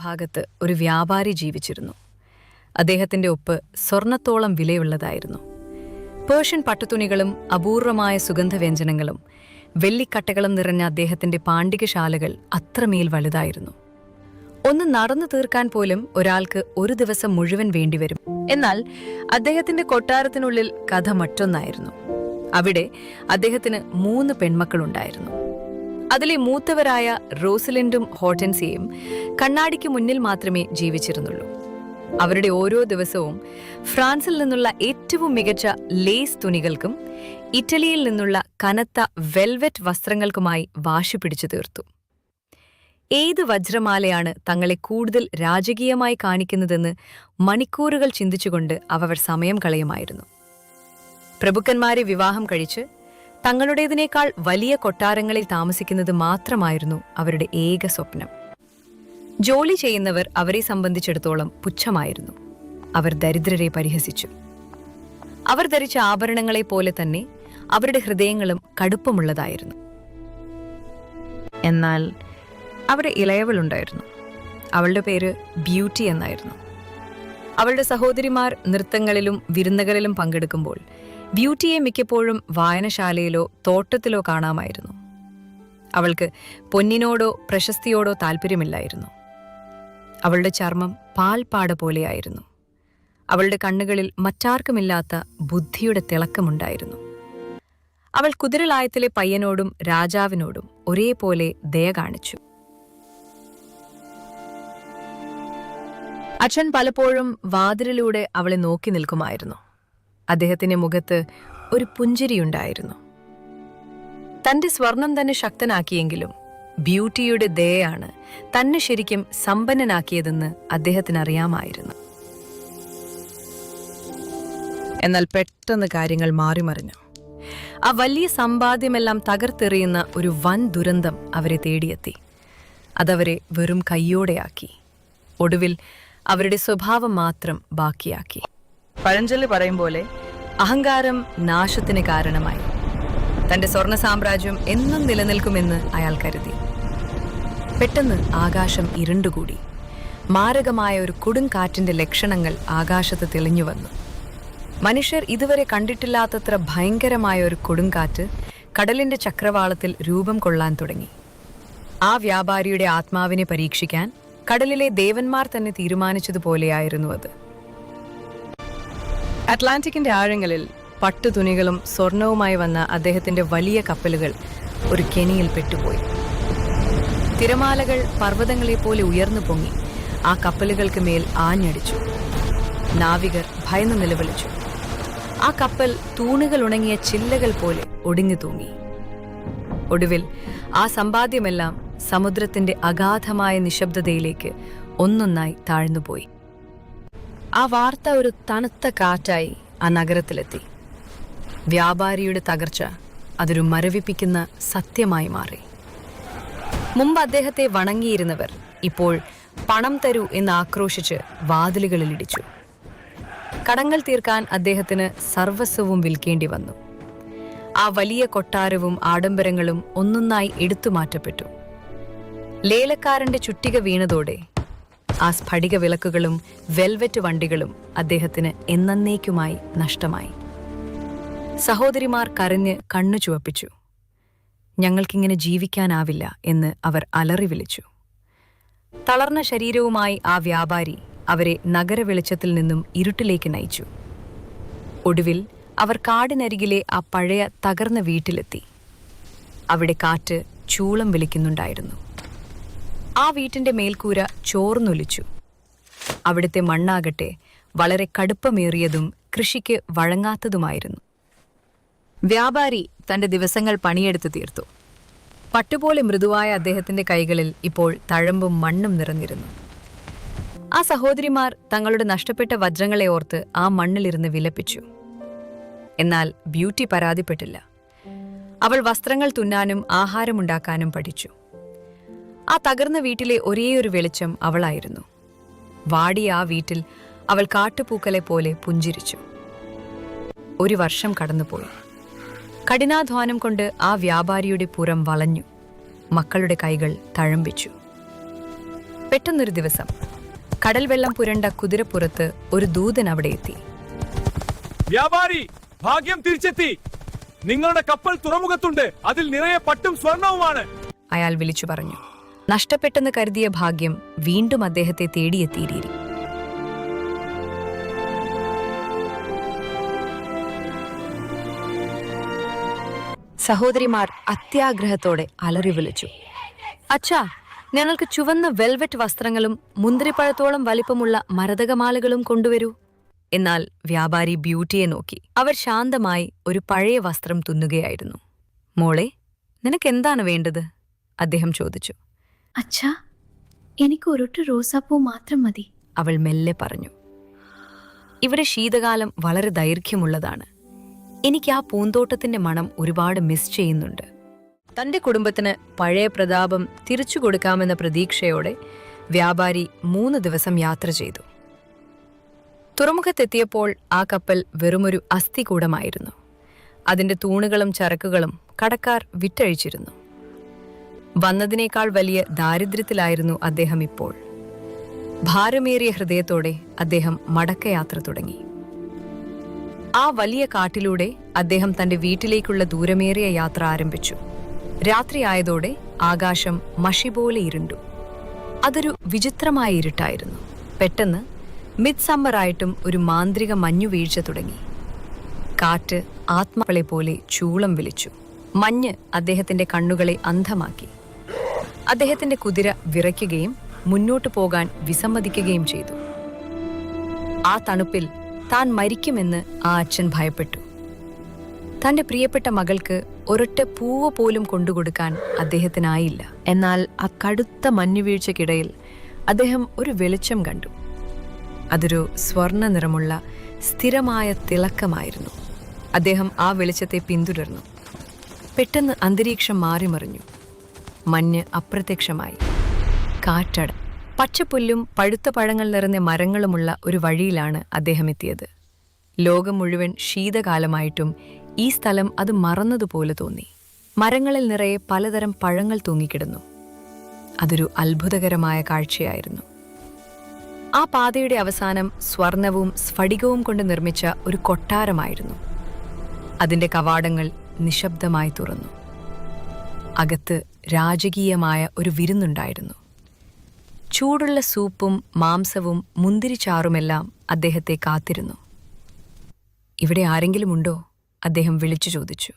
ഭാഗത്ത് ഒരു വ്യാപാരി ജീവിച്ചിരുന്നു. അദ്ദേഹത്തിന്റെ ഒപ്പ് സ്വർണത്തോളം വിലയുള്ളതായിരുന്നു. പേർഷ്യൻ പട്ടുതുണികളും അപൂർവമായ സുഗന്ധവ്യഞ്ജനങ്ങളും വെള്ളിക്കട്ടകളും നിറഞ്ഞ അദ്ദേഹത്തിന്റെ പാണ്ഡികശാലകൾ അത്രമേൽ വലുതായിരുന്നു. ഒന്ന് നടന്നു തീർക്കാൻ പോലും ഒരാൾക്ക് ഒരു ദിവസം മുഴുവൻ വേണ്ടിവരും. എന്നാൽ അദ്ദേഹത്തിന്റെ കൊട്ടാരത്തിനുള്ളിൽ കഥ മറ്റൊന്നായിരുന്നു. അവിടെ അദ്ദേഹത്തിന് 3 പെൺമക്കളുണ്ടായിരുന്നു. അതിലെ മൂത്തവരായ റോസലിൻഡും ഹോർട്ടൻസിയയും കണ്ണാടിക്ക് മുന്നിൽ മാത്രമേ ജീവിച്ചിരുന്നുള്ളൂ. അവരുടെ ഓരോ ദിവസവും ഫ്രാൻസിൽ നിന്നുള്ള ഏറ്റവും മികച്ച ലേസ് തുണികൾക്കും ഇറ്റലിയിൽ നിന്നുള്ള കനത്ത വെൽവെറ്റ് വസ്ത്രങ്ങൾക്കുമായി വാശി പിടിച്ചു തീർത്തു. ഏത് വജ്രമാലയാണ് തങ്ങളെ കൂടുതൽ രാജകീയമായി കാണിക്കുന്നതെന്ന് മണിക്കൂറുകൾ ചിന്തിച്ചുകൊണ്ട് അവർ സമയം കളയുമായിരുന്നു. പ്രഭുക്കന്മാരെ വിവാഹം കഴിച്ച് തങ്ങളുടേതിനേക്കാൾ വലിയ കൊട്ടാരങ്ങളിൽ താമസിക്കുന്നത് മാത്രമായിരുന്നു അവരുടെ ഏക സ്വപ്നം. ജോലി ചെയ്യുന്നവർ അവരെ സംബന്ധിച്ചിടത്തോളം പുച്ഛമായിരുന്നു. അവർ ദരിദ്രരെ പരിഹസിച്ചു. അവർ ധരിച്ച ആഭരണങ്ങളെ പോലെ തന്നെ അവരുടെ ഹൃദയങ്ങളും കടുപ്പമുള്ളതായിരുന്നു. എന്നാൽ അവിടെ ഇളയവളുണ്ടായിരുന്നു. അവളുടെ പേര് ബ്യൂട്ടി എന്നായിരുന്നു. അവളുടെ സഹോദരിമാർ നൃത്തങ്ങളിലും വിരുന്നുകളിലും പങ്കെടുക്കുമ്പോൾ ബ്യൂട്ടിയെ മിക്കപ്പോഴും വായനശാലയിലോ തോട്ടത്തിലോ കാണാമായിരുന്നു. അവൾക്ക് പൊന്നിനോടോ പ്രശസ്തിയോടോ താല്പര്യമില്ലായിരുന്നു. അവളുടെ ചർമ്മം പാൽപ്പാട പോലെയായിരുന്നു. അവളുടെ കണ്ണുകളിൽ മറ്റാർക്കുമില്ലാത്ത ബുദ്ധിയുടെ തിളക്കമുണ്ടായിരുന്നു. അവൾ കുതിരലായത്തിലെ പയ്യനോടും രാജാവിനോടും ഒരേപോലെ ദയ കാണിച്ചു. അച്ഛൻ പലപ്പോഴും വാതിലിലൂടെ അവളെ നോക്കി നിൽക്കുമായിരുന്നു. അദ്ദേഹത്തിന്റെ മുഖത്ത് ഒരു പുഞ്ചിരിയുണ്ടായിരുന്നു. തന്റെ സ്വർണം തന്നെ ശക്തനാക്കിയെങ്കിലും ബ്യൂട്ടിയുടെ ദയയാണ് തന്നെ ശരിക്കും സമ്പന്നനാക്കിയതെന്ന് അദ്ദേഹത്തിന് അറിയാമായിരുന്നു. എന്നാൽ പെട്ടെന്ന് കാര്യങ്ങൾ മാറിമറിഞ്ഞു. ആ വലിയ സമ്പാദ്യമെല്ലാം തകർത്തെറിയുന്ന ഒരു വൻ ദുരന്തം അവരെ തേടിയെത്തി. അതവരെ വെറും കയ്യോടെയാക്കി. ഒടുവിൽ അവരുടെ സ്വഭാവം മാത്രം ബാക്കിയാക്കി. പഴഞ്ചൊല്ല് പറയും പോലെ അഹങ്കാരം നാശത്തിന് കാരണമായി. തന്റെ സ്വർണ്ണ സാമ്രാജ്യം എന്നും നിലനിൽക്കുമെന്ന് അയാൾ കരുതി. പെട്ടെന്ന് ആകാശം ഇരുണ്ടുകൂടി. മാരകമായ ഒരു കൊടുങ്കാറ്റിന്റെ ലക്ഷണങ്ങൾ ആകാശത്ത് തെളിഞ്ഞു വന്നു. മനുഷ്യർ ഇതുവരെ കണ്ടിട്ടില്ലാത്തത്ര ഭയങ്കരമായ ഒരു കൊടുങ്കാറ്റ് കടലിന്റെ ചക്രവാളത്തിൽ രൂപം കൊള്ളാൻ തുടങ്ങി. ആ വ്യാപാരിയുടെ ആത്മാവിനെ പരീക്ഷിക്കാൻ കടലിലെ ദേവന്മാർ തന്നെ തീരുമാനിച്ചതുപോലെയായിരുന്നു അത്. അറ്റ്ലാന്റിക്കിന്റെ ആഴങ്ങളിൽ പട്ടുതുണികളും സ്വർണവുമായി വന്ന അദ്ദേഹത്തിന്റെ വലിയ കപ്പലുകൾ ഒരു കെണിയിൽ പെട്ടുപോയി. തിരമാലകൾ പർവ്വതങ്ങളെപ്പോലെ ഉയർന്നു പൊങ്ങി ആ കപ്പലുകൾക്ക് മേൽ ആഞ്ഞടിച്ചു. നാവികർ ഭയന്ന് നിലവിളിച്ചു. ആ കപ്പൽ തൂണുകൾ ഉണങ്ങിയ ചില്ലകൾ പോലെ ഒടിഞ്ഞു തൂങ്ങി. ഒടുവിൽ ആ സമ്പാദ്യമെല്ലാം സമുദ്രത്തിന്റെ അഗാധമായ നിശബ്ദതയിലേക്ക് ഒന്നൊന്നായി താഴ്ന്നുപോയി. ആ വാർത്ത ഒരു തണുത്ത കാറ്റായി ആ നഗരത്തിലെത്തി. വ്യാപാരിയുടെ തകർച്ച അതൊരു മരവിപ്പിക്കുന്ന സത്യമായി മാറി. മുമ്പ് അദ്ദേഹത്തെ വണങ്ങിയിരുന്നവർ ഇപ്പോൾ പണം തരൂ എന്ന് ആക്രോശിച്ച് വാതിലുകളിൽ ഇടിച്ചു. കടങ്ങൾ തീർക്കാൻ അദ്ദേഹത്തിന് സർവസ്വവും വിൽക്കേണ്ടി വന്നു. ആ വലിയ കൊട്ടാരവും ആഡംബരങ്ങളും ഒന്നൊന്നായി എടുത്തുമാറ്റപ്പെട്ടു. ലേലക്കാരന്റെ ചുറ്റിക വീണതോടെ ആ സ്ഫടിക വിളക്കുകളും വെൽവെറ്റ് വണ്ടികളും അദ്ദേഹത്തിന് എന്നേക്കുമായി നഷ്ടമായി. സഹോദരിമാർ കരഞ്ഞ് കണ്ണു ചുവപ്പിച്ചു. ഞങ്ങൾക്കിങ്ങനെ ജീവിക്കാനാവില്ല എന്ന് അവർ അലറി വിളിച്ചു. തളർന്ന ശരീരവുമായി ആ വ്യാപാരി അവരെ നഗരവെളിച്ചത്തിൽ നിന്നും ഇരുട്ടിലേക്ക് നയിച്ചു. ഒടുവിൽ അവർ കാടിനരികിലെ ആ പഴയ തകർന്ന വീട്ടിലെത്തി. അവിടെ കാറ്റ് ചൂളം വിളിക്കുന്നുണ്ടായിരുന്നു. ആ വീട്ടിന്റെ മേൽക്കൂര ചോർന്നൊലിച്ചു. അവിടുത്തെ മണ്ണാകട്ടെ വളരെ കടുപ്പമേറിയതും കൃഷിക്ക് വഴങ്ങാത്തതുമായിരുന്നു. വ്യാപാരി തന്റെ ദിവസങ്ങൾ പണിയെടുത്ത് തീർത്തു. പട്ടുപോലെ മൃദുവായ അദ്ദേഹത്തിന്റെ കൈകളിൽ ഇപ്പോൾ തഴമ്പും മണ്ണും നിറഞ്ഞിരുന്നു. ആ സഹോദരിമാർ തങ്ങളുടെ നഷ്ടപ്പെട്ട വജ്രങ്ങളെ ഓർത്ത് ആ മണ്ണിലിരുന്ന് വിലപിച്ചു. എന്നാൽ ബ്യൂട്ടി പരാതിപ്പെട്ടില്ല. അവൾ വസ്ത്രങ്ങൾ തുന്നാനും ആഹാരമുണ്ടാക്കാനും പഠിച്ചു. ആ തകർന്ന വീട്ടിലെ ഒരേയൊരു വെളിച്ചം അവളായിരുന്നു. വാടിയ ആ വീട്ടിൽ അവൾ കാട്ടുപൂക്കളെ പോലെ പുഞ്ചിരിച്ചു. 1 വർഷം കടന്നുപോയി. കഠിനാധ്വാനം കൊണ്ട് ആ വ്യാപാരിയുടെ പുറം വളഞ്ഞു. മക്കളുടെ കൈകൾ തഴമ്പിച്ചു. പെട്ടെന്നൊരു ദിവസം കടൽ വെള്ളം പുരണ്ട കുതിരപ്പുറത്ത് ഒരു ദൂതൻ അവിടെ എത്തി. വ്യാപാരി, ഭാഗ്യം തിരിച്ചെത്തി. നിങ്ങളുടെ കപ്പൽ തുറമുഖത്തുണ്ട്. അതിൽ നിറയെ പട്ടും സ്വർണവുമാണ്. അയാൾ വിളിച്ചു പറഞ്ഞു. നഷ്ടപ്പെട്ടെന്ന് കരുതിയ ഭാഗ്യം വീണ്ടും അദ്ദേഹത്തെ തേടിയെത്തിയിരിക്കും. സഹോദരിമാർ അത്യാഗ്രഹത്തോടെ അലറി വിളിച്ചു, അച്ഛാ, ഞങ്ങൾക്ക് ചുവന്ന വെൽവെറ്റ് വസ്ത്രങ്ങളും മുന്തിരിപ്പഴത്തോളം വലിപ്പമുള്ള മരതകമാലകളും കൊണ്ടുവരൂ. എന്നാൽ വ്യാപാരി ബ്യൂട്ടിയെ നോക്കി. അവർ ശാന്തമായി ഒരു പഴയ വസ്ത്രം തുന്നുകയായിരുന്നു. മോളെ, നിനക്കെന്താണ് വേണ്ടത്? അദ്ദേഹം ചോദിച്ചു. അച്ഛാ, എനിക്ക് ഒരൊറ്റ റോസാപ്പൂ മാത്രം മതി, അവൾ മെല്ലെ പറഞ്ഞു. ഇവിടെ ശീതകാലം വളരെ ദൈർഘ്യമുള്ളതാണ്. എനിക്ക് ആ പൂന്തോട്ടത്തിന്റെ മണം ഒരുപാട് മിസ് ചെയ്യുന്നുണ്ട്. തന്റെ കുടുംബത്തിന് പഴയ പ്രതാപം തിരിച്ചു കൊടുക്കാമെന്ന പ്രതീക്ഷയോടെ വ്യാപാരി 3 ദിവസം യാത്ര ചെയ്തു. തുറമുഖത്തെത്തിയപ്പോൾ ആ കപ്പൽ വെറുമൊരു അസ്ഥികൂടമായിരുന്നു. അതിന്റെ തൂണുകളും ചരക്കുകളും കടക്കാർ വിറ്റഴിച്ചിരുന്നു. വന്നതിനേക്കാൾ വലിയ ദാരിദ്ര്യത്തിലായിരുന്നു അദ്ദേഹം ഇപ്പോൾ. ഭാരമേറിയ ഹൃദയത്തോടെ അദ്ദേഹം മടക്കയാത്ര തുടങ്ങി. ആ വലിയ കാട്ടിലൂടെ അദ്ദേഹം തന്റെ വീട്ടിലേക്കുള്ള ദൂരമേറിയ യാത്ര ആരംഭിച്ചു. രാത്രിയായതോടെ ആകാശം മഷി പോലെ ഇരുണ്ടു. അതൊരു വിചിത്രമായ ഇരുട്ടായിരുന്നു. പെട്ടെന്ന് മിഡ് സമ്മറായിട്ടും ഒരു മാന്ത്രിക മഞ്ഞുവീഴ്ച തുടങ്ങി. കാറ്റ് ആത്മാക്കളെ പോലെ ചൂളം വിളിച്ചു. മഞ്ഞ് അദ്ദേഹത്തിന്റെ കണ്ണുകളെ അന്ധമാക്കി. അദ്ദേഹത്തിന്റെ കുതിര വിറയ്ക്കുകയും മുന്നോട്ടു പോകാൻ വിസമ്മതിക്കുകയും ചെയ്തു. ആ തണുപ്പിൽ താൻ മരിക്കുമെന്ന് ആ അച്ഛൻ ഭയപ്പെട്ടു. തന്റെ പ്രിയപ്പെട്ട മകൾക്ക് ഒരൊറ്റ പൂവ് പോലും കൊണ്ടുകൊടുക്കാൻ അദ്ദേഹത്തിനായില്ല. എന്നാൽ ആ കടുത്ത മഞ്ഞുവീഴ്ചയ്ക്കിടയിൽ അദ്ദേഹം ഒരു വെളിച്ചം കണ്ടു. അതൊരു സ്വർണ്ണ നിറമുള്ള സ്ഥിരമായ തിളക്കമായിരുന്നു. അദ്ദേഹം ആ വെളിച്ചത്തെ പിന്തുടർന്നു. പെട്ടെന്ന് അന്തരീക്ഷം മാറിമറിഞ്ഞു. മഞ്ഞ് അപ്രത്യക്ഷമായി. കാറ്റട പച്ചപ്പുല്ലും പഴുത്ത പഴങ്ങൾ നിറഞ്ഞ മരങ്ങളുമുള്ള ഒരു വഴിയിലാണ് അദ്ദേഹം എത്തിയത്. ലോകം മുഴുവൻ ശീതകാലമായിട്ടും ഈ സ്ഥലം അത് മറന്നതുപോലെ തോന്നി. മരങ്ങളിൽ നിറയെ പലതരം പഴങ്ങൾ തൂങ്ങിക്കിടന്നു. അതൊരു അത്ഭുതകരമായ കാഴ്ചയായിരുന്നു. ആ പാതയുടെ അവസാനം സ്വർണവും സ്ഫടികവും കൊണ്ട് നിർമ്മിച്ച ഒരു കൊട്ടാരമായിരുന്നു. അതിന്റെ കവാടങ്ങൾ നിശബ്ദമായി തുറന്നു. അകത്ത് രാജകീയമായ ഒരു വിരുന്നുണ്ടായിരുന്നു. ചൂടുള്ള സൂപ്പും മാംസവും മുന്തിരിച്ചാറുമെല്ലാം അദ്ദേഹത്തെ കാത്തിരുന്നു. ഇവിടെ ആരെങ്കിലും ഉണ്ടോ? അദ്ദേഹം വിളിച്ചു ചോദിച്ചു.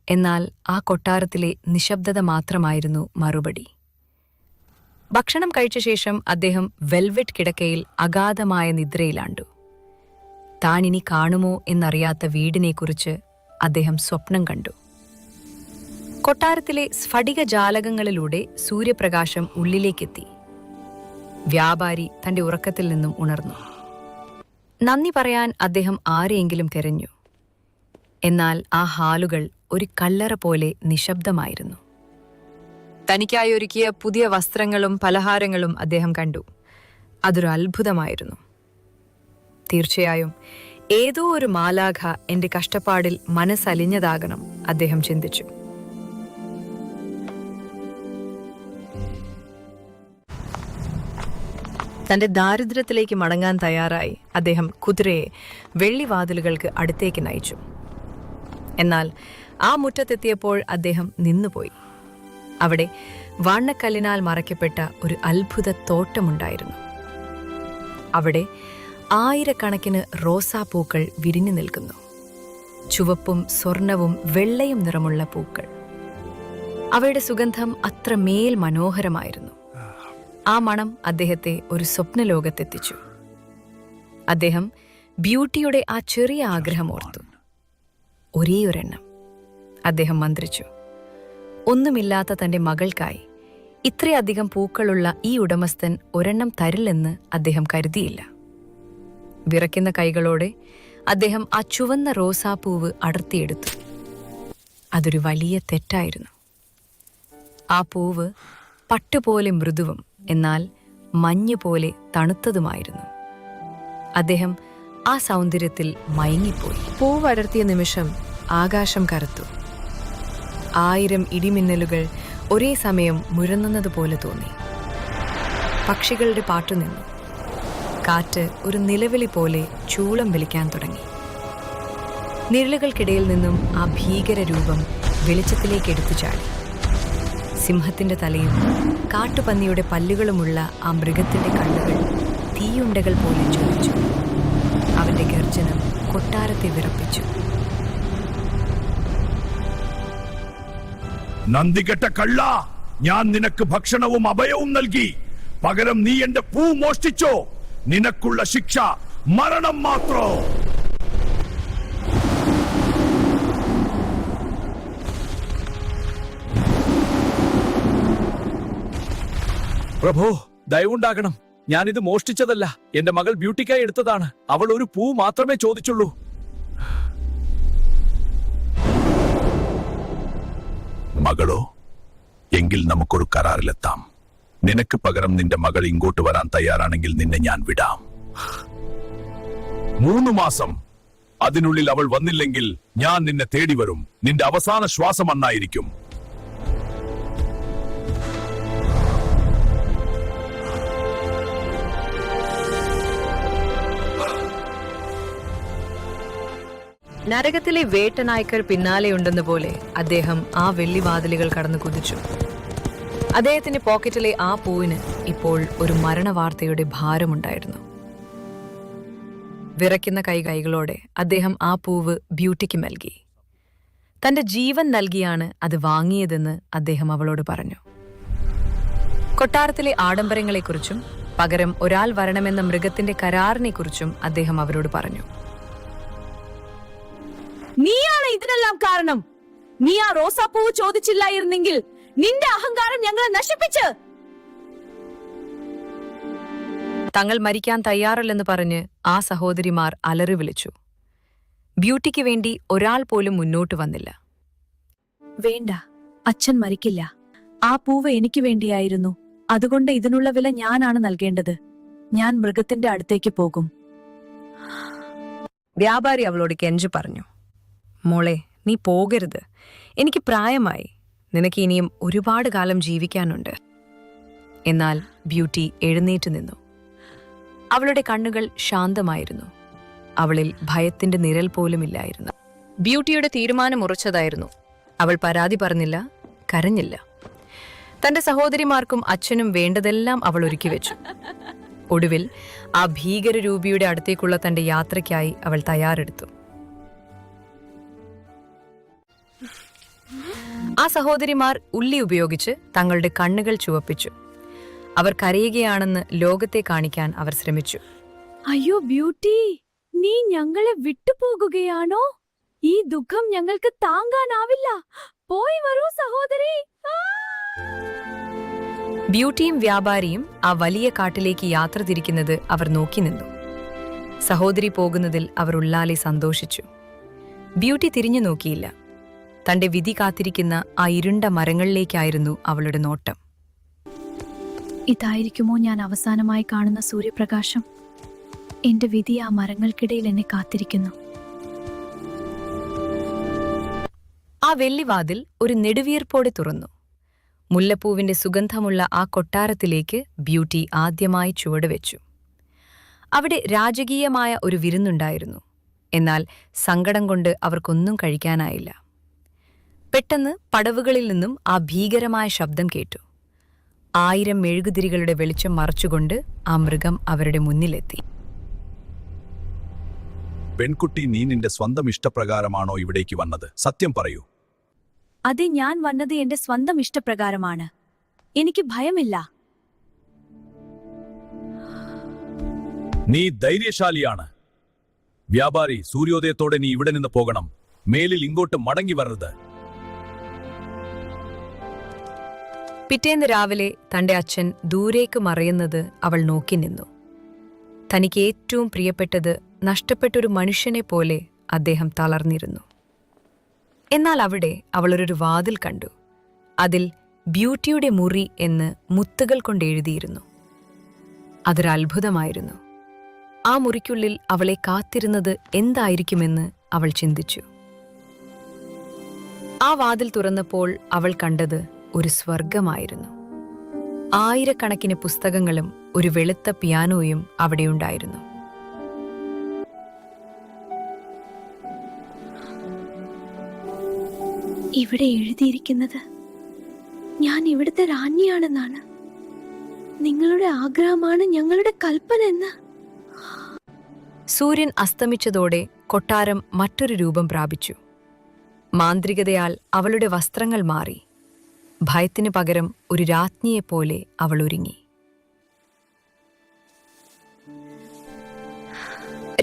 എന്നാൽ ആ കൊട്ടാരത്തിലെ നിശബ്ദത മാത്രമായിരുന്നു മറുപടി. ഭക്ഷണം കഴിച്ച ശേഷം അദ്ദേഹം വെൽവെറ്റ് കിടക്കയിൽ അഗാധമായ നിദ്രയിലാണ്ടു. താൻ ഇനി കാണുമോ എന്നറിയാത്ത വീടിനെക്കുറിച്ച് അദ്ദേഹം സ്വപ്നം കണ്ടു. കൊട്ടാരത്തിലെ സ്ഫടിക ജാലകങ്ങളിലൂടെ സൂര്യപ്രകാശം ഉള്ളിലേക്കെത്തി. വ്യാപാരി തന്റെ ഉറക്കത്തിൽ നിന്നും ഉണർന്നു. നന്ദി പറയാൻ അദ്ദേഹം ആരെയെങ്കിലും തിരഞ്ഞു. എന്നാൽ ആ ഹാലുകൾ ഒരു കല്ലറ പോലെ നിശബ്ദമായിരുന്നു. തനിക്കായി ഒരുക്കിയ പുതിയ വസ്ത്രങ്ങളും പലഹാരങ്ങളും അദ്ദേഹം കണ്ടു. അതൊരു അത്ഭുതമായിരുന്നു. തീർച്ചയായും ഏതോ ഒരു മാലാഖ എന്റെ കഷ്ടപ്പാടിൽ മനസ്സലിഞ്ഞതാകണം, അദ്ദേഹം ചിന്തിച്ചു. തന്റെ ദാരിദ്ര്യത്തിലേക്ക് മടങ്ങാൻ തയ്യാറായി അദ്ദേഹം കുതിരയെ വെള്ളിവാതിലുകൾക്ക് അടുത്തേക്ക് നയിച്ചു. എന്നാൽ ആ മുറ്റത്തെത്തിയപ്പോൾ അദ്ദേഹം നിന്നുപോയി. അവിടെ വാണ്ണക്കല്ലിനാൽ മറയ്ക്കപ്പെട്ട ഒരു അത്ഭുത തോട്ടമുണ്ടായിരുന്നു. അവിടെ ആയിരക്കണക്കിന് റോസാപ്പൂക്കൾ വിരിഞ്ഞു നിൽക്കുന്നു. ചുവപ്പും സ്വർണവും വെള്ളയും നിറമുള്ള പൂക്കൾ. അവയുടെ സുഗന്ധം അത്രമേൽ മനോഹരമായിരുന്നു. ആ മണം അദ്ദേഹത്തെ ഒരു സ്വപ്നലോകത്തെത്തിച്ചു. അദ്ദേഹം ബ്യൂട്ടിയുടെ ആ ചെറിയ ആഗ്രഹം ഓർത്തു. ഒരേയൊരെണ്ണം, അദ്ദേഹം മന്ത്രിച്ചു. ഒന്നുമില്ലാത്ത തന്റെ മകൾക്കായി ഇത്രയധികം പൂക്കളുള്ള ഈ ഉടമസ്ഥൻ ഒരെണ്ണം തരില്ലെന്ന് അദ്ദേഹം കരുതിയില്ല. വിറയ്ക്കുന്ന കൈകളോടെ അദ്ദേഹം ആ ചുവന്ന റോസാപ്പൂവ് അടർത്തിയെടുത്തു. അതൊരു വലിയ തെറ്റായിരുന്നു. ആ പൂവ് പട്ടുപോലെ മൃദുവും എന്നാൽ മഞ്ഞുപോലെ തണുത്തതുമായിരുന്നു. അദ്ദേഹം ആ സൗന്ദര്യത്തിൽ മയങ്ങിപ്പോയി. പൂവടർത്തിയ നിമിഷം ആകാശം കറുത്തു. 1000 ഇടിമിന്നലുകൾ ഒരേ സമയം മുഴങ്ങുന്നതുപോലെ തോന്നി. പക്ഷികളുടെ പാട്ടു നിന്നു. കാറ്റ് ഒരു നിലവിളി പോലെ ചൂളം വലിക്കാൻ തുടങ്ങി. നിഴലുകൾക്കിടയിൽ നിന്നും ആ ഭീകര രൂപം വെളിച്ചത്തിലേക്ക് എടുത്തു ചാടി. സിംഹത്തിന്റെ തലയും കാട്ടുപന്നിയുടെ പല്ലുകളുമുള്ള ആ മൃഗത്തിന്റെ കണ്ണുകൾ തീയുണ്ടകൾ പോലെ ജ്വലിച്ചു. അവന്റെ ഗർജനം കൊട്ടാരത്തെ വിറപ്പിച്ചു. നന്ദികെട്ട കള്ള, ഞാൻ നിനക്ക് ഭക്ഷണവും അഭയവും നൽകി. പകരം നീ എന്റെ പൂ മോഷ്ടിച്ചോ? നിനക്കുള്ള ശിക്ഷ മരണം മാത്രോ? പ്രഭു, ദയവുണ്ടാകണം. ഞാനിത് മോഷ്ടിച്ചതല്ല. എന്റെ മകൾ ബ്യൂട്ടിക്കായി എടുത്തതാണ്. അവൾ ഒരു പൂ മാത്രമേ ചോദിച്ചുള്ളൂ. മകളോ? എങ്കിൽ നമുക്കൊരു കരാറിലെത്താം. നിനക്ക് പകരം നിന്റെ മകൾ ഇങ്ങോട്ട് വരാൻ തയ്യാറാണെങ്കിൽ നിന്നെ ഞാൻ വിടാം. 3 മാസം. അതിനുള്ളിൽ അവൾ വന്നില്ലെങ്കിൽ ഞാൻ നിന്നെ തേടി വരും. നിന്റെ അവസാന ശ്വാസം അന്നായിരിക്കും. നരകത്തിലെ വേട്ടനായ്ക്കർ പിന്നാലെയുണ്ടെന്ന പോലെ അദ്ദേഹം ആ വെള്ളിവാതിലുകൾ കടന്നു കുതിച്ചു. അദ്ദേഹത്തിന്റെ പോക്കറ്റിലെ ആ പൂവിന് ഇപ്പോൾ ഒരു മരണവാർത്തയുടെ ഭാരമുണ്ടായിരുന്നു. വിറയ്ക്കുന്ന കൈകളോടെ അദ്ദേഹം ആ പൂവ് ബ്യൂട്ടിക്ക് നൽകി. തന്റെ ജീവൻ നൽകിയാണ് അത് വാങ്ങിയതെന്ന് അദ്ദേഹം അവളോട് പറഞ്ഞു. കൊട്ടാരത്തിലെ ആഡംബരങ്ങളെക്കുറിച്ചും പകരം ഒരാൾ വരണമെന്ന മൃഗത്തിന്റെ കരാറിനെക്കുറിച്ചും അദ്ദേഹം അവരോട് പറഞ്ഞു. നീയാണ് ഇതിനെല്ലാം കാരണം. നീ ആ റോസാപ്പൂവ് ചോദിച്ചില്ലായിരുന്നെങ്കിൽ നിന്റെ അഹങ്കാരം ഞങ്ങളെ നശിപ്പിച്ച്. തങ്ങൾ മരിക്കാൻ തയ്യാറല്ലെന്ന് പറഞ്ഞ് ആ സഹോദരിമാർ അലറി വിളിച്ചു. ബ്യൂട്ടിക്ക് വേണ്ടി ഒരാൾ പോലും മുന്നോട്ട് വന്നില്ല. വേണ്ട, അച്ഛൻ മരിക്കില്ല. ആ പൂവ് എനിക്ക് വേണ്ടിയായിരുന്നു. അതുകൊണ്ട് ഇതിനുള്ള വില ഞാനാണ് നൽകേണ്ടത്. ഞാൻ മൃഗത്തിന്റെ അടുത്തേക്ക് പോകും. വ്യാപാരി അവളോട് കെഞ്ചു പറഞ്ഞു. മോളെ, നീ പോകരുത്. എനിക്ക് പ്രായമായി. നിനക്ക് ഇനിയും ഒരുപാട് കാലം ജീവിക്കാനുണ്ട്. എന്നാൽ ബ്യൂട്ടി എഴുന്നേറ്റ് നിന്നു. അവളുടെ കണ്ണുകൾ ശാന്തമായിരുന്നു. അവളിൽ ഭയത്തിന്റെ നിഴൽ പോലുമില്ലായിരുന്നു. ബ്യൂട്ടിയുടെ തീരുമാനം ഉറച്ചതായിരുന്നു. അവൾ പരാതി പറഞ്ഞില്ല, കരഞ്ഞില്ല. തന്റെ സഹോദരിമാർക്കും അച്ഛനും വേണ്ടതെല്ലാം അവൾ ഒരുക്കി വെച്ചു. ഒടുവിൽ ആ ഭീകരരൂപിയുടെ അടുത്തേക്കുള്ള തന്റെ യാത്രയ്ക്കായി അവൾ തയ്യാറെടുത്തു. ആ സഹോദരിമാർ ഉള്ളി ഉപയോഗിച്ച് തങ്ങളുടെ കണ്ണുകൾ ചുവപ്പിച്ചു. അവർ കരയുകയാണെന്ന് ലോകത്തെ കാണിക്കാൻ അവർ ശ്രമിച്ചു. അയ്യോ ബ്യൂട്ടി, നീ ഞങ്ങളെ വിട്ടുപോകുകയാണോ? ഈ ദുഃഖം ഞങ്ങൾക്ക് താങ്ങാനാവില്ല. പോയി വരൂ സഹോദരി. ബ്യൂട്ടിയും വ്യാപാരിയും ആ വലിയ കാട്ടിലേക്ക് യാത്ര തിരിക്കുന്നത് അവർ നോക്കി നിന്നു. സഹോദരി പോകുന്നതിൽ അവർ ഉള്ളാലെ സന്തോഷിച്ചു. ബ്യൂട്ടി തിരിഞ്ഞു നോക്കിയില്ല. തന്റെ വിധി കാത്തിരിക്കുന്ന ആ ഇരുണ്ട മരങ്ങളിലേക്കായിരുന്നു അവളുടെ നോട്ടം. ഇതായിരിക്കുമോ ഞാൻ അവസാനമായി കാണുന്ന സൂര്യപ്രകാശം? എന്റെ വിധി ആ മരങ്ങൾക്കിടയിൽ എന്നെ കാത്തിരിക്കുന്നു. ആ വെള്ളിവാതിൽ ഒരു നെടുവീർപ്പോടെ തുറന്നു. മുല്ലപ്പൂവിന്റെ സുഗന്ധമുള്ള ആ കൊട്ടാരത്തിലേക്ക് ബ്യൂട്ടി ആദ്യമായി ചുവടുവെച്ചു. അവിടെ രാജകീയമായ ഒരു വിരുന്നുണ്ടായിരുന്നു. എന്നാൽ സങ്കടം കൊണ്ട് അവർക്കൊന്നും കഴിക്കാനായില്ല. പെട്ടെന്ന് പടവുകളിൽ നിന്നും ആ ഭീകരമായ ശബ്ദം കേട്ടു. 1000 മെഴുകുതിരികളുടെ വെളിച്ചം മറച്ചുകൊണ്ട് ആ മൃഗം അവരുടെ മുന്നിലെത്തി. പെൺകുട്ടി, നീ നിന്റെ സ്വന്തം ഇഷ്ടപ്രകാരമാണോ ഇവിടേക്ക് വന്നത്? സത്യം പറയൂ. അതെ, ഞാൻ വന്നത് എന്റെ സ്വന്തം ഇഷ്ടപ്രകാരമാണ്. എനിക്ക് ഭയമില്ല. നീ ധൈര്യശാലിയാണ്. വ്യാപാരി, സൂര്യോദയത്തോടെ നീ ഇവിടെ നിന്ന് പോകണം. മേലിൽ ഇങ്ങോട്ട് മടങ്ങി വരരുത്. പിറ്റേന്ന് രാവിലെ തന്റെ അച്ഛൻ ദൂരേക്ക് മറയുന്നത് അവൾ നോക്കി നിന്നു. തനിക്ക് ഏറ്റവും പ്രിയപ്പെട്ടത് നഷ്ടപ്പെട്ടൊരു മനുഷ്യനെ പോലെ അദ്ദേഹം തളർന്നിരുന്നു. എന്നാൽ അവിടെ അവളൊരു വാതിൽ കണ്ടു. അതിൽ ബ്യൂട്ടിയുടെ മുറി എന്ന് മുത്തുകൾ കൊണ്ട് എഴുതിയിരുന്നു. അതൊരത്ഭുതമായിരുന്നു. ആ മുറിക്കുള്ളിൽ അവളെ കാത്തിരുന്നത് എന്തായിരിക്കുമെന്ന് അവൾ ചിന്തിച്ചു. ആ വാതിൽ തുറന്നപ്പോൾ അവൾ കണ്ടത് ഒരു സ്വർഗമായിരുന്നു. ആയിരക്കണക്കിന് പുസ്തകങ്ങളും ഒരു വെളുത്ത പിയാനോയും അവിടെയുണ്ടായിരുന്നു. ഇവിടെ എഴുതിയിരിക്കുന്നത് ഞാൻ ഇവിടുത്തെ റാണിയാണെന്നാണ്. നിങ്ങളുടെ ആഗ്രഹമാണ് ഞങ്ങളുടെ കൽപ്പന എന്ന്. സൂര്യൻ അസ്തമിച്ചതോടെ കൊട്ടാരം മറ്റൊരു രൂപം പ്രാപിച്ചു. മാന്ത്രികതയാൽ അവളുടെ വസ്ത്രങ്ങൾ മാറി. ഭയത്തിനു പകരം ഒരു രാജ്ഞിയെപ്പോലെ അവൾ ഒരുങ്ങി.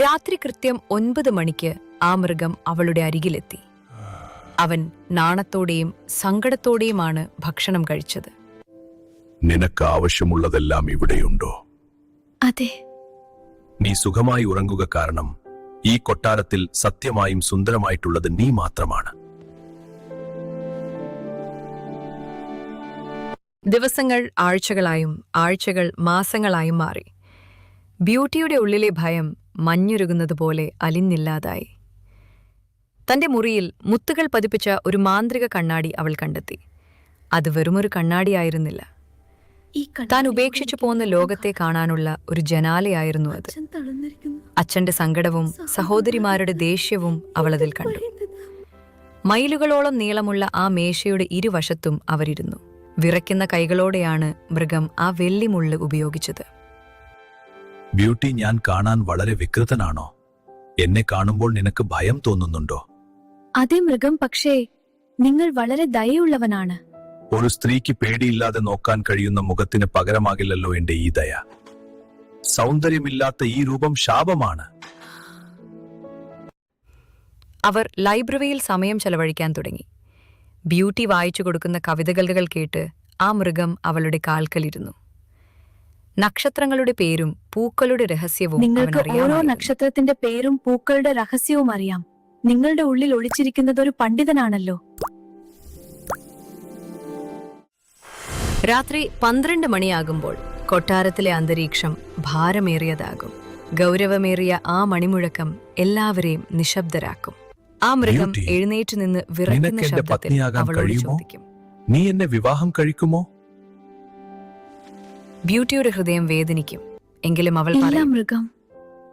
രാത്രി കൃത്യം 9 മണിക്ക് ആ മൃഗം അവളുടെ അരികിലെത്തി. അവൻ നാണത്തോടെയും സങ്കടത്തോടെയുമാണ് ഭക്ഷണം കഴിച്ചത്. നിനക്ക് ആവശ്യമുള്ളതെല്ലാം ഇവിടെയുണ്ടോ? അതെ. നീ സുഖമായി ഉറങ്ങുക, കാരണം ഈ കൊട്ടാരത്തിൽ സത്യമായും സുന്ദരമായിട്ടുള്ളത് നീ മാത്രമാണ്. ദിവസങ്ങൾ ആഴ്ചകളായും ആഴ്ചകൾ മാസങ്ങളായും മാറി. ബ്യൂട്ടിയുടെ ഉള്ളിലെ ഭയം മഞ്ഞുരുകുന്നതുപോലെ അലിഞ്ഞില്ലാതായി. തന്റെ മുറിയിൽ മുത്തുകൾ പതിപ്പിച്ച ഒരു മാന്ത്രിക കണ്ണാടി അവൾ കണ്ടെത്തി. അത് വെറുമൊരു കണ്ണാടിയായിരുന്നില്ല. താൻ ഉപേക്ഷിച്ചു പോന്ന ലോകത്തെ കാണാനുള്ള ഒരു ജനാലയായിരുന്നു അത്. അച്ഛന്റെ സങ്കടവും സഹോദരിമാരുടെ ദേഷ്യവും അവളതിൽ കണ്ടു. മൈലുകളോളം നീളമുള്ള ആ മേശയുടെ ഇരുവശത്തും അവരിരുന്നു. വിറയ്ക്കുന്ന കൈകളോടെയാണ് മൃഗം ആ വെള്ളിമുള്ള് ഉപയോഗിച്ചത്. ബ്യൂട്ടി, ഞാൻ കാണാൻ വളരെ വികൃതനാണോ? എന്നെ കാണുമ്പോൾ നിനക്ക് ഭയം തോന്നുന്നുണ്ടോ? അതേ മൃഗം, പക്ഷേ നിങ്ങൾ വളരെ ദയയുള്ളവനാണ്. ഒരു സ്ത്രീക്ക് പേടിയില്ലാതെ നോക്കാൻ കഴിയുന്ന മുഖത്തിന് പകരമാകില്ലല്ലോ എന്റെ ഈ ദയ. സൗന്ദര്യമില്ലാത്ത ഈ രൂപം ശാപമാണ്. അവർ ലൈബ്രറിയിൽ സമയം ചെലവഴിക്കാൻ തുടങ്ങി. ബ്യൂട്ടി വായിച്ചു കൊടുക്കുന്ന കവിതകൾ കേട്ട് ആ മൃഗം അവളുടെ കാൽക്കലിരുന്നു. നക്ഷത്രങ്ങളുടെ പേരും പൂക്കളുടെ രഹസ്യവും നിങ്ങൾക്ക് ഓരോ അവനറിയാമായിരുന്നു. നക്ഷത്രത്തിന്റെ പേരും പൂക്കളുടെ രഹസ്യവും അറിയാം. നിങ്ങളുടെ ഉള്ളിൽ ഒളിച്ചിരിക്കുന്നത് ഒരു പണ്ഡിതനാണല്ലോ. രാത്രി 12 മണിയാകുമ്പോൾ കൊട്ടാരത്തിലെ അന്തരീക്ഷം ഭാരമേറിയതാകും. ഗൗരവമേറിയ ആ മണിമുഴക്കം എല്ലാവരെയും നിശബ്ദരാക്കും. ആ മൃഗം ബ്യൂട്ടി, എഴുന്നേറ്റ് നിന്ന് വിറയ്ക്കുന്ന നിനക്ക് എന്റെ ശബ്ദത്തിൽ പത്നിയാകാൻ അവളോട് കഴിയുമോ? ചോദിക്കും. നീ എന്നെ വിവാഹം കഴിക്കുമോ? ബ്യൂട്ടിയുടെ ഹൃദയം വേദനിക്കും. എങ്കിലും അവൾ ഇല്ല പറയും. മൃഗം,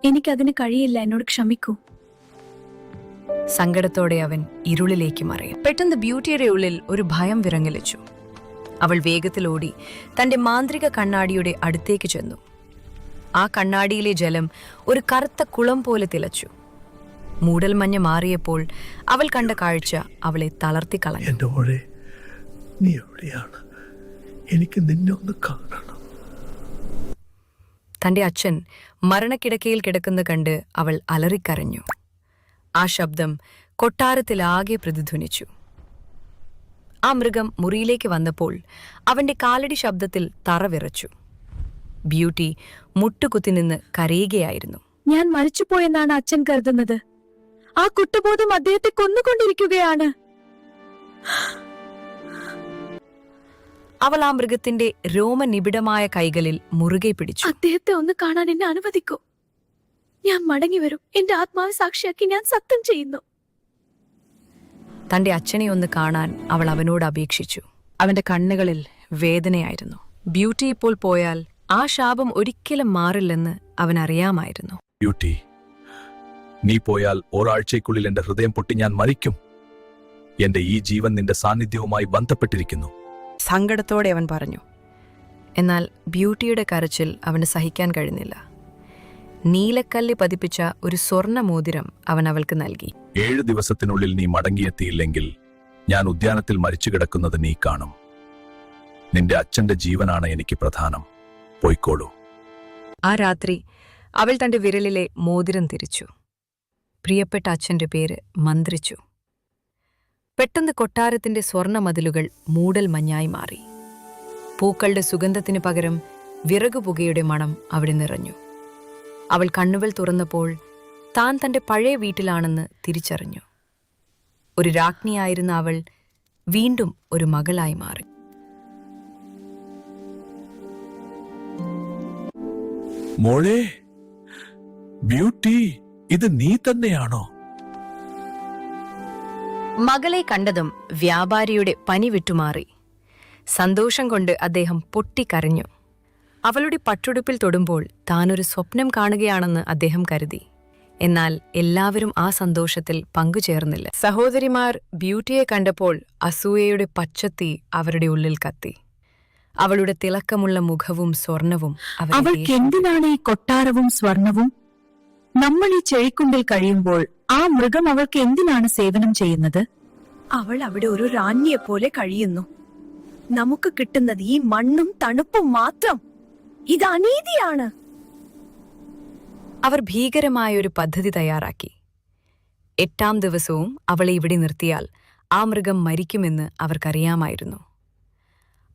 എനിക്കതിന് കഴിയില്ല, എന്നോട് ക്ഷമിക്കൂ. സങ്കടത്തോടെ അവൻ ഇരുളിലേക്ക് മറയും. പെട്ടെന്ന് ബ്യൂട്ടിയുടെ ഉള്ളിൽ ഒരു ഭയം വിറങ്ങലിച്ചു. അവൾ വേഗത്തിൽ ഓടി തന്റെ മാന്ത്രിക കണ്ണാടിയുടെ അടുത്തേക്ക് ചെന്നു. ആ കണ്ണാടിയിലെ ജലം ഒരു കറുത്ത കുളം പോലെ തിളച്ചു. മൂടൽമഞ്ഞ് മാറിയപ്പോൾ അവൾ കണ്ട കാഴ്ച അവളെ തളർത്തിക്കളഞ്ഞു. എന്റെ മോളെ, നീ എവിടെയാണ്? എനിക്ക് നിന്നെ ഒന്ന് കാണണം. തന്റെ അച്ഛൻ മരണക്കിടക്കയിൽ കിടക്കുന്ന കണ്ട് അവൾ അലറിക്കരഞ്ഞു. ആ ശബ്ദം കൊട്ടാരത്തിലാകെ പ്രതിധ്വനിച്ചു. ആ മൃഗം മുറിയിലേക്ക് വന്നപ്പോൾ അവന്റെ കാലടി ശബ്ദത്തിൽ തറ വിറച്ചു. ബ്യൂട്ടി മുട്ടുകുത്തി നിന്ന് കരയുകയായിരുന്നു. ഞാൻ മരിച്ചുപോയെന്നാണ് അച്ഛൻ കരുതുന്നത്. ആ കുറ്റബോധം അദ്ദേഹത്തെ കൊന്നുകൊണ്ടിരിക്കുകയാണ്. അവൾ ആ മൃഗത്തിന്റെ രോമനിബിഡമായ കൈകളിൽ മുറുകെ പിടിച്ചു. അദ്ദേഹത്തെ ഒന്ന് കാണാൻ എന്നെ അനുവദിക്കൂ. ഞാൻ മടങ്ങി വരും. എന്റെ ആത്മാവ് സാക്ഷിയാക്കി ഞാൻ സത്യം ചെയ്യുന്നു. തന്റെ അച്ഛനെ ഒന്ന് കാണാൻ അവൾ അവനോട് അപേക്ഷിച്ചു. അവന്റെ കണ്ണുകളിൽ വേദനയായിരുന്നു. ബ്യൂട്ടി ഇപ്പോൾ പോയാൽ ആ ശാപം ഒരിക്കലും മാറില്ലെന്ന് അവനറിയാമായിരുന്നു. ബ്യൂട്ടി, നീ പോയാൽ ഒരാഴ്ചയ്ക്കുള്ളിൽ എന്റെ ഹൃദയം പൊട്ടി ഞാൻ മരിക്കും. എന്റെ ഈ ജീവൻ നിന്റെ സാന്നിധ്യവുമായി ബന്ധപ്പെട്ടിരിക്കുന്നു. സങ്കടത്തോടെ അവൻ പറഞ്ഞു. എന്നാൽ ബ്യൂട്ടിയുടെ കരച്ചിൽ അവന് സഹിക്കാൻ കഴിഞ്ഞില്ല. നീലക്കല്ല് പതിപ്പിച്ച ഒരു സ്വർണ്ണ മോതിരം അവൻ അവൾക്ക് നൽകി. 7 ദിവസത്തിനുള്ളിൽ നീ മടങ്ങിയെത്തിയില്ലെങ്കിൽ ഞാൻ ഉദ്യാനത്തിൽ മരിച്ചു കിടക്കുന്നത് നീ കാണും. നിന്റെ അച്ഛന്റെ ജീവനാണ് എനിക്ക് പ്രധാനം. പോയിക്കോളൂ. ആ രാത്രി അവൾ തന്റെ വിരലിലെ മോതിരം തിരിച്ചു. പ്രിയപ്പെട്ട അച്ഛന്റെ പേര് മന്ത്രിച്ചു. പെട്ടെന്ന് കൊട്ടാരത്തിന്റെ സ്വർണ്ണ മതിലുകൾ മൂടൽ മഞ്ഞായി മാറി. പൂക്കളുടെ സുഗന്ധത്തിനു പകരം വിറകുപുകയുടെ മണം അവിടെ നിറഞ്ഞു. അവൾ കണ്ണുകൾ തുറന്നപ്പോൾ താൻ തന്റെ പഴയ വീട്ടിലാണെന്ന് തിരിച്ചറിഞ്ഞു. ഒരു രാജ്ഞിയായിരുന്ന അവൾ വീണ്ടും ഒരു മകളായി മാറി. മോളെ, ബ്യൂട്ടി, ഇത് നീ തന്നെയാണോ? മകളെ കണ്ടതും വ്യാപാരിയുടെ പനി വിട്ടുമാറി. സന്തോഷം കൊണ്ട് അദ്ദേഹം പൊട്ടിക്കരഞ്ഞു. അവളുടെ പട്ടുടുപ്പിൽ തൊടുമ്പോൾ താനൊരു സ്വപ്നം കാണുകയാണെന്ന് അദ്ദേഹം കരുതി. എന്നാൽ എല്ലാവരും ആ സന്തോഷത്തിൽ പങ്കുചേർന്നില്ല. സഹോദരിമാർ ബ്യൂട്ടിയെ കണ്ടപ്പോൾ അസൂയയുടെ പച്ചത്തി അവരുടെ ഉള്ളിൽ കത്തി. അവളുടെ തിളക്കമുള്ള മുഖവും സ്വർണവും അവൾക്ക് എന്തിനാണ് ഈ കൊട്ടാരവും സ്വർണവും? നമ്മൾ ഈ ചെഴിക്കുണ്ടിൽ കഴിയുമ്പോൾ ആ മൃഗം അവൾക്ക് എന്തിനാണ് സേവനം ചെയ്യുന്നത്? അവൾ അവിടെ ഒരു റാണിയെപ്പോലെ കഴിയുന്നു. നമുക്ക് കിട്ടുന്നത് ഈ മണ്ണും തണുപ്പും മാത്രം. ഇത് അനീതിയാണ്. അവർ ഭീകരമായൊരു പദ്ധതി തയ്യാറാക്കി. 8-ാം ദിവസവും അവളെ ഇവിടെ നിർത്തിയാൽ ആ മൃഗം മരിക്കുമെന്ന് അവർക്കറിയാമായിരുന്നു.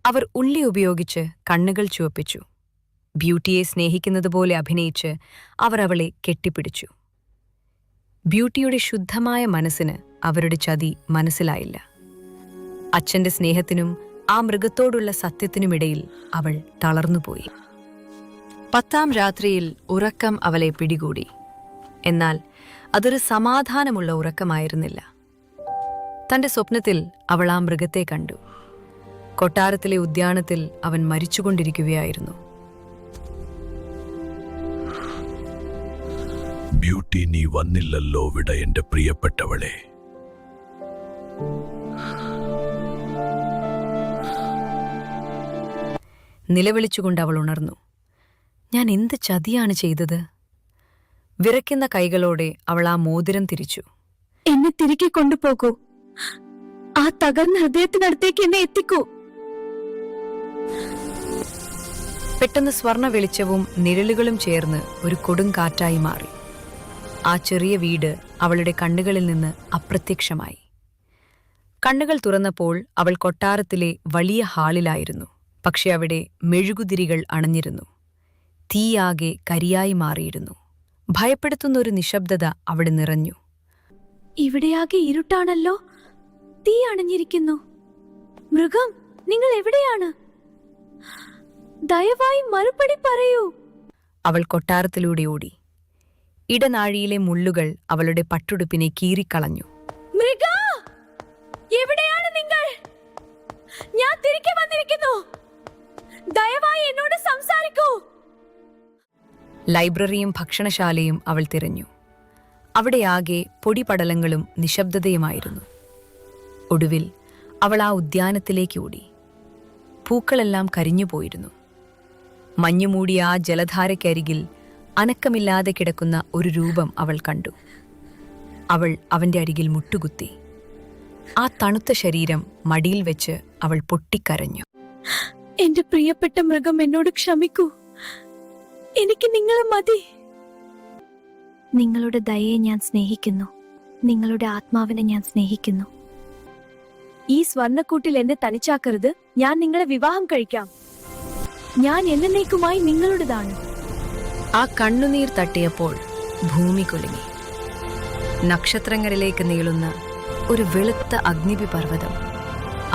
അവർ ഉള്ളി ഉപയോഗിച്ച് കണ്ണുകൾ ചുവപ്പിച്ചു. ബ്യൂട്ടിയെ സ്നേഹിക്കുന്നതുപോലെ അഭിനയിച്ച് അവർ അവളെ കെട്ടിപ്പിടിച്ചു. ബ്യൂട്ടിയുടെ ശുദ്ധമായ മനസ്സിന് അവരുടെ ചതി മനസ്സിലായില്ല. അച്ഛന്റെ സ്നേഹത്തിനും ആ മൃഗത്തോടുള്ള സത്യത്തിനുമിടയിൽ അവൾ തളർന്നുപോയി. 10-ാം രാത്രിയിൽ ഉറക്കം അവളെ പിടികൂടി. എന്നാൽ അതൊരു സമാധാനമുള്ള ഉറക്കമായിരുന്നില്ല. തന്റെ സ്വപ്നത്തിൽ അവൾ ആ മൃഗത്തെ കണ്ടു. കൊട്ടാരത്തിലെ ഉദ്യാനത്തിൽ അവൻ മരിച്ചുകൊണ്ടിരിക്കുകയായിരുന്നു. ബ്യൂട്ടി, നീ വന്നില്ലല്ലോ വിട എന്റെ പ്രിയപ്പെട്ടവളെ. നിലവിളിച്ചുകൊണ്ട് അവൾ ഉണർന്നു. ഞാൻ എന്ത് ചതിയാണ് ചെയ്തത്? വിറയ്ക്കുന്ന കൈകളോടെ അവൾ ആ മോതിരം തിരിച്ചു. എന്നെ തിരികെ കൊണ്ടുപോകൂ. ആ തകർന്ന ഹൃദയത്തിനടുത്തേക്ക് എന്നെ എത്തിക്കൂ. പെട്ടെന്ന് സ്വർണ്ണ വെളിച്ചവും നിഴലുകളും ചേർന്ന് ഒരു കൊടുങ്കാറ്റായി മാറി. ആ ചെറിയ വീട് അവളുടെ കണ്ണുകളിൽ നിന്ന് അപ്രത്യക്ഷമായി. കണ്ണുകൾ തുറന്നപ്പോൾ അവൾ കൊട്ടാരത്തിലെ വലിയ ഹാളിലായിരുന്നു. പക്ഷെ അവിടെ മെഴുകുതിരികൾ അണഞ്ഞിരുന്നു. തീയാകെ കരിയായി മാറിയിരുന്നു. ഭയപ്പെടുത്തുന്നൊരു നിശബ്ദത അവിടെ നിറഞ്ഞു. ഇവിടെയാകെ ഇരുട്ടാണല്ലോ. തീ അണഞ്ഞിരിക്കുന്നു. മൃഗം, നിങ്ങൾ എവിടെയാണ്? ദയവായി മറുപടി പറയൂ. അവൾ കൊട്ടാരത്തിലൂടെ ഓടി. ഇടനാഴിയിലെ മുള്ളുകൾ അവളുടെ പട്ടുടുപ്പിനെ കീറിക്കളഞ്ഞു. മൃഗ, എവിടെയാണ് നിങ്ങൾ? ഞാൻ തിരികെ വന്നിരിക്കുന്നു. ദയവായി എന്നോട് സംസാരിക്കൂ. ലൈബ്രറിയും ഭക്ഷണശാലയും അവൾ തിരഞ്ഞു. അവിടെയാകെ പൊടിപടലങ്ങളും നിശബ്ദതയുമായിരുന്നു. ഒടുവിൽ അവൾ ആ ഉദ്യാനത്തിലേക്ക് ഓടി. പൂക്കളെല്ലാം കരിഞ്ഞുപോയിരുന്നു. മഞ്ഞുമൂടിയ ആ ജലധാരയ്ക്കരികിൽ അനക്കമില്ലാതെ കിടക്കുന്ന ഒരു രൂപം അവൾ കണ്ടു. അവൾ അവന്റെ അരികിൽ മുട്ടുകുത്തി. ആ തണുത്ത ശരീരം മടിയിൽ വെച്ച് അവൾ പൊട്ടിക്കരഞ്ഞു. എന്റെ പ്രിയപ്പെട്ട മൃഗം, എന്നോട് ക്ഷമിക്കൂ. എനിക്ക് നിങ്ങളെ മതി. നിങ്ങളുടെ ദയയെ ഞാൻ സ്നേഹിക്കുന്നു. നിങ്ങളുടെ ആത്മാവിനെ ഞാൻ സ്നേഹിക്കുന്നു. ഈ സ്വർണ്ണക്കൂട്ടിൽ എന്നെ തനിച്ചാക്കരുത്. ഞാൻ നിങ്ങളെ വിവാഹം കഴിക്കാം. ഞാൻ എന്നേക്കുമായി നിങ്ങളുടേതാണ്. ആ കണ്ണുനീർ തട്ടിയപ്പോൾ ഭൂമി കുലുങ്ങി. നക്ഷത്രങ്ങളിലേക്ക് നീളുന്ന ഒരു വെളുത്ത അഗ്നിപർവ്വതം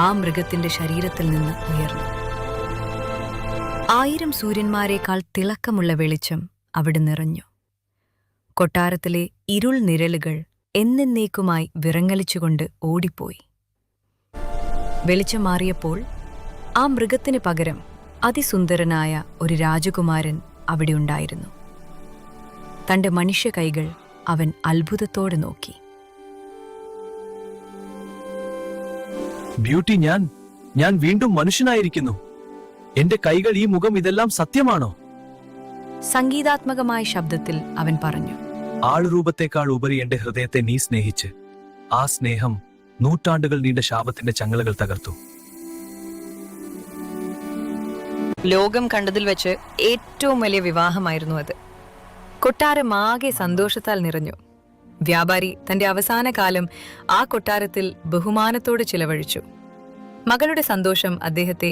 ആ മൃഗത്തിന്റെ ശരീരത്തിൽ നിന്ന് ഉയർന്നു. 1000 സൂര്യന്മാരെക്കാൾ തിളക്കമുള്ള വെളിച്ചം അവിടെ നിറഞ്ഞു. കൊട്ടാരത്തിലെ ഇരുൾ നിഴലുകൾ എന്നേക്കുമായി വിറങ്ങലിച്ചുകൊണ്ട് ഓടിപ്പോയി. വെളിച്ചം മാറിയപ്പോൾ ആ മൃഗത്തിന് പകരം അതിസുന്ദരനായ ഒരു രാജകുമാരൻ അവിടെ ഉണ്ടായിരുന്നു. തന്റെ മനുഷ്യ കൈകൾ അവൻ അത്ഭുതത്തോടെ നോക്കി. ബ്യൂട്ടി, ഞാൻ വീണ്ടും മനുഷ്യനായിരിക്കുന്നു. എന്റെ കൈകൾ, ഈ മുഖം, ഇതെല്ലാം സത്യമാണോ? സംഗീതാത്മകമായ ശബ്ദത്തിൽ അവൻ പറഞ്ഞു. ആളുരൂപത്തെക്കാൾ ഉപരി എന്റെ ഹൃദയത്തെ നീ സ്നേഹിച്ച് ആ സ്നേഹം നൂറ്റാണ്ടുകൾ നീണ്ട ശാപത്തിന്റെ ചങ്ങലകൾ തകർത്തു. ലോകം കണ്ടതിൽ വെച്ച് ഏറ്റവും വലിയ വിവാഹമായിരുന്നു അത്. കൊട്ടാരമാകെ സന്തോഷത്താൽ നിറഞ്ഞു. വ്യാപാരി തന്റെ അവസാന കാലം ആ കൊട്ടാരത്തിൽ ബഹുമാനത്തോടെ ചിലവഴിച്ചു. മകളുടെ സന്തോഷം അദ്ദേഹത്തെ